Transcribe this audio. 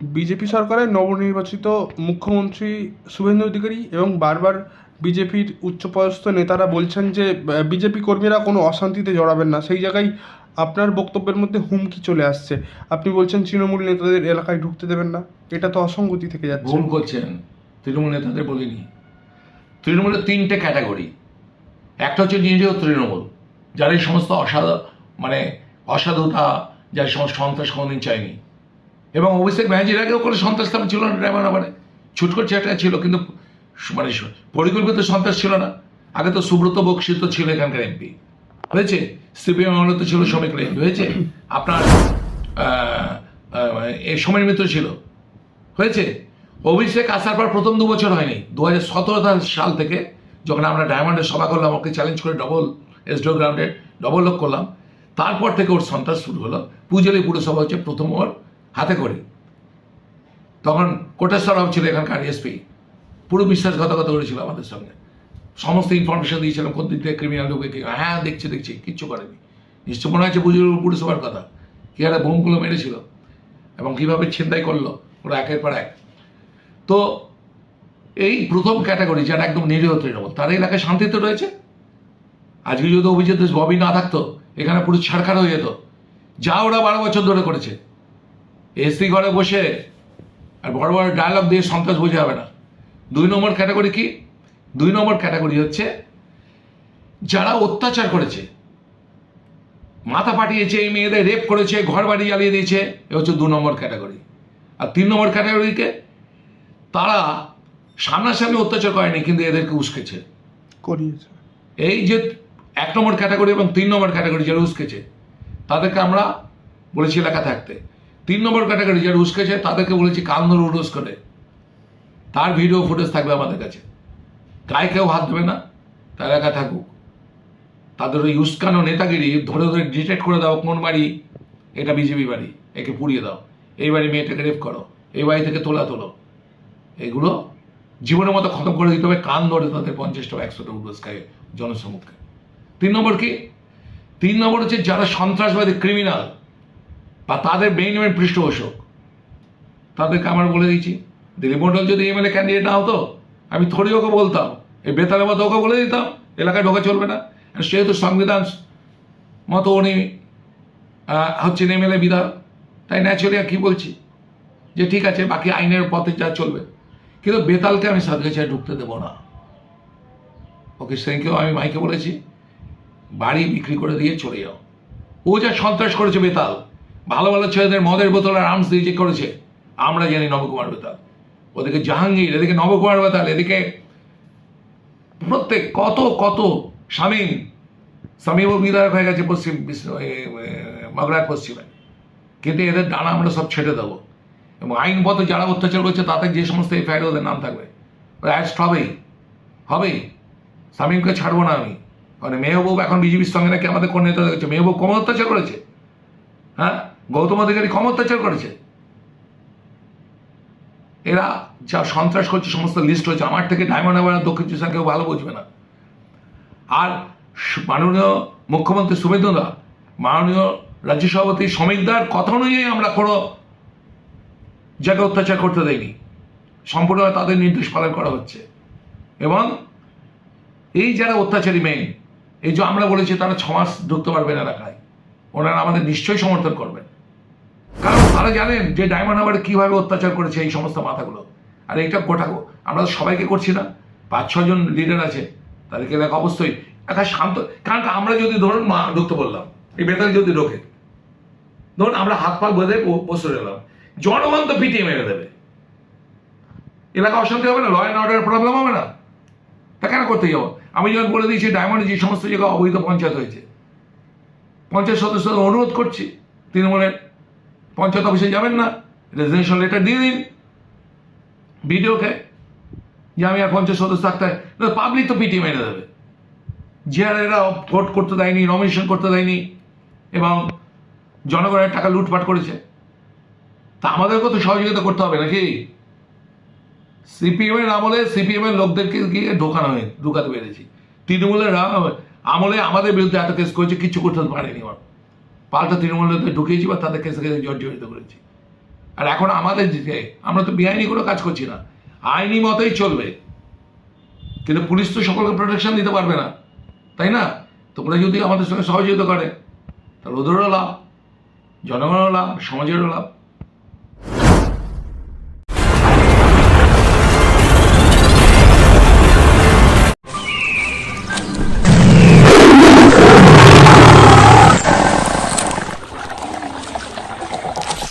BJP সরকারের নবনির্বাচিত মুখ্যমন্ত্রী শুভেন্দু অধিকারী এবং বারবার বিজেপির উচ্চপদস্থ নেতারা বলছেন যে বিজেপি কর্মীরা কোনো অশান্তিতে জড়াবেন না। সেই জায়গায় আপনার বক্তব্যের মধ্যে হুমকি চলে আসছে। আপনি বলছেন তৃণমূল নেতাদের এলাকায় ঢুকতে দেবেন না, এটা তো অসঙ্গতি থেকে যাচ্ছে। ভুল করছেন, তৃণমূল নেতাদের বলিনি। তৃণমূলের তিনটে ক্যাটাগরি। একটা হচ্ছে নিরীহ তৃণমূল, যারা এই সমস্ত অসাধুতা, যার সমস্ত সন্ত্রাস কোনোদিন চায়নি। এবং অভিষেক ব্যানার্জির আগেও কোনো সন্ত্রাস তেমন ছিল না, ডায়মন্ড ছুট করছে একটা ছিল, কিন্তু মানে পরিকল্পিত সন্ত্রাস ছিল না। আগে তো সুব্রত বক্সি তো ছিল এখানকার এমপি, হয়েছে। সিপিএম আমলে তো ছিল শ্রমিকরা এমপি, হয়েছে। আপনার সমীর মিত্র ছিল, হয়েছে। অভিষেক আসার পর প্রথম 2 বছর হয়নি, 2017 সাল থেকে যখন আমরা ডায়মন্ডের সভা করলাম, ওকে চ্যালেঞ্জ করে ডবল এসডিও গ্রাউন্ডে ডবল লোক করলাম, তারপর থেকে ওর সন্ত্রাস শুরু হলো। পূজালি পুরসভা হচ্ছে প্রথম ওর হাতে করি। তখন কোটেশ্বররাও ছিল এখানকার এসপি, পুরো বিশ্বাসঘাতকতা করেছিল আমাদের সঙ্গে। সমস্ত ইনফরমেশন দিয়েছিলাম কোন দিক থেকে ক্রিমিনাল ঢুকে, হ্যাঁ দেখছি কিচ্ছু করেনি। নিশ্চয় মনে হচ্ছে পূজালি পুরসভার কথা, কি একটা বোমগুলো মেরেছিল এবং কীভাবে ছিনতাই করলো ওরা একের পর এক। তো এই প্রথম ক্যাটাগরি যারা একদম নিরীহ তৃণমূল, তার এলাকায় শান্তিতে রয়েছে। আজকে যদি অভিজিৎ ববি না থাকতো, এখানে পুরো ছাড়খাড় হয়ে যেত, যা ওরা 12 বছর ধরে করেছে। এসি ঘরে বসে আর বড় বড় ডায়লগ দিয়ে সন্ত্রাস বোঝা যাবে না। 2 নম্বর ক্যাটাগরি কি? 2 নম্বর ক্যাটাগরি হচ্ছে যারা অত্যাচার করেছে, মাথা পাঠিয়েছে, এই মেয়েদের রেপ করেছে, ঘর বাড়ি জ্বালিয়ে দিয়েছে, এ হচ্ছে 2 নম্বর ক্যাটাগরি। আর 3 নম্বর ক্যাটাগরিকে, তারা সামনাসামনি অত্যাচার করেনি কিন্তু এদেরকে উস্কেছে, করিয়েছে। এই যে 1 নম্বর ক্যাটাগরি এবং 3 নম্বর ক্যাটাগরি যারা উস্কেছে, তাদেরকে আমরা বলেছি এলাকা থাকতে। 3 নম্বর ক্যাটাগরি যারা উস্কেছে, তাদেরকে বলেছি কান ধরে উডোস করে। তার ভিডিও ফুটেজ থাকবে আমাদের কাছে, গায়ে কেউ হাত দেবে না, তার এলাকা থাকুক। তাদের ওই উস্কানো নেতাগিরি ধরে ধরে ডিটেক্ট করে দাও, কোন বাড়ি এটা বিজেপি বাড়ি, একে পুড়িয়ে দাও, এই বাড়ি মেয়েটাকে রেপ করো, এই বাড়ি থেকে তোলো, এগুলো জীবনের মতো খতম করে দিতে হবে। কান ধরে তাদের 50টা 100টা উডোস খায় জনসম্মুখে। 3 নম্বর কি? 3 নম্বর হচ্ছে যারা সন্ত্রাসবাদী, ক্রিমিনাল বা তাদের মেইন পৃষ্ঠপোষক, তাদেরকে আমরা বলে দিয়েছি। দিলীপ মণ্ডল যদি এমএলএ ক্যান্ডিডেট না হতো, আমি থোড়ি ওকে বলতাম, এই বেতালের মতো ওকে বলে দিতাম এলাকায় ঢোকা চলবে না। সেহেতু সংবিধান মতো উনি হচ্ছেন এমএলএ বিধায়ক, তাই ন্যাচুরালি কি বলছি যে ঠিক আছে, বাকি আইনের পথে যা চলবে। কিন্তু বেতালকে আমি সাদগাছায় ঢুকতে দেবো না। ওকে সেদিনকেও আমি মাইকে বলেছি, বাড়ি বিক্রি করে দিয়ে চলে যাও। ও যা সন্ত্রাস করেছে বেতাল, ভালো ভালো ছেলেদের মদের বোতল আর আর্মস দিয়ে যে করেছে, আমরা জানি নবকুমার বেতাল, ওদিকে জাহাঙ্গীর, এদিকে নবকুমার বেতাল, এদিকে প্রত্যেক কত স্বামীও বিধায়ক হয়ে গেছে পশ্চিম মাগরাট পশ্চিমে। কিন্তু এদের ডানা আমরা সব ছেড়ে দেবো এবং আইনগত যারা অত্যাচার করছে তাদের যে সমস্ত এফআইআর ওদের নাম থাকবে, অ্যারেস্ট হবেই। শামীমকে ছাড়বো না আমি। মানে মেহবুব এখন বিজেপির সঙ্গে নাকি আমাদের কোন নেতা দেখেছে, মেহবুব কম অত্যাচার করেছে? হ্যাঁ, গৌতম অধিকারী কম অত্যাচার করেছে? এরা যা সন্ত্রাস করছে সমস্ত লিস্ট হয়েছে আমার থেকে। ডায়মন্ড হারবার দক্ষিণ চব্বিশ কেউ ভালো বুঝবে না। আর মাননীয় মুখ্যমন্ত্রী শুভেন্দু দা, মাননীয় রাজ্য সভাপতি শ্রমিকদার কথা অনুযায়ী আমরা কোনো জায়গায় অত্যাচার করতে দেয়নি, সম্পূর্ণ তাদের নির্দেশ পালন করা হচ্ছে। এবং এই যারা অত্যাচারী মেয়ে, এই যে আমরা বলেছি তারা 6 মাস ঢুকতে পারবেন এলাকায়, ওনারা আমাদের নিশ্চয়ই সমর্থন করবেন। কারণ তারা জানেন যে ডায়মন্ড হারবারে কীভাবে অত্যাচার করেছে এই সমস্ত মাথাগুলো। আর এইটা গোটা আমরা সবাইকে করছি না, 5-6 জন লিডার আছে, তাদেরকে এলাকা অবশ্যই একটা শান্ত। কারণ আমরা যদি ধরুন ঢুকতে বললাম, এই বেতাল যদি ঢোকে, ধরুন আমরা হাত পা বেঁধে বসে রইলাম, জনগণ তো পিটিয়ে মেরে দেবে, এলাকা অশান্তি হবে না, ল অ্যান্ড অর্ডারের প্রবলেম হবে না, তা কেন করতে যাবো? আমি যখন বলে দিয়েছি ডায়মন্ডে যে সমস্ত জায়গায় অবৈধ পঞ্চায়েত হয়েছে, পঞ্চায়েত সদস্যদের অনুরোধ করছি, তৃণমূলের পঞ্চায়েত অফিসে যাবেন না, রেজিগনেশন লেটার দিয়ে দিন বিডিওকে যে আমি আর পঞ্চায়েত সদস্য থাকতে, পাবলিক তো পিটিয়ে মেরে দেবে। যে আর এরা ভোট করতে দেয়নি, নমিনেশন করতে দেয়নি এবং জনগণের টাকা লুটপাট করেছে, তা আমাদেরকেও তো সহযোগিতা করতে হবে নাকি? সিপিএমের আমলে সিপিএমের লোকদেরকে গিয়ে ঢোকাতে পেরেছি। তৃণমূলের আমলে আমাদের বিরুদ্ধে এত কেস করেছে, কিচ্ছু করতে পারেনি। পাল্টা তৃণমূলের ঢুকিয়েছি বা তাদের কেসে জর্জরিত করেছি। আর এখন আমাদের দিকে আমরা তো বেআইনি কোনো কাজ করছি না, আইনি মতেই চলবে, কিন্তু পুলিশ তো সকলকে প্রোটেকশন দিতে পারবে না, তাই না? তোমরা যদি আমাদের সঙ্গে সহযোগিতা করে তাহলে ওদেরও লাভ, জনগণেরও লাভ, সমাজেরও লাভ।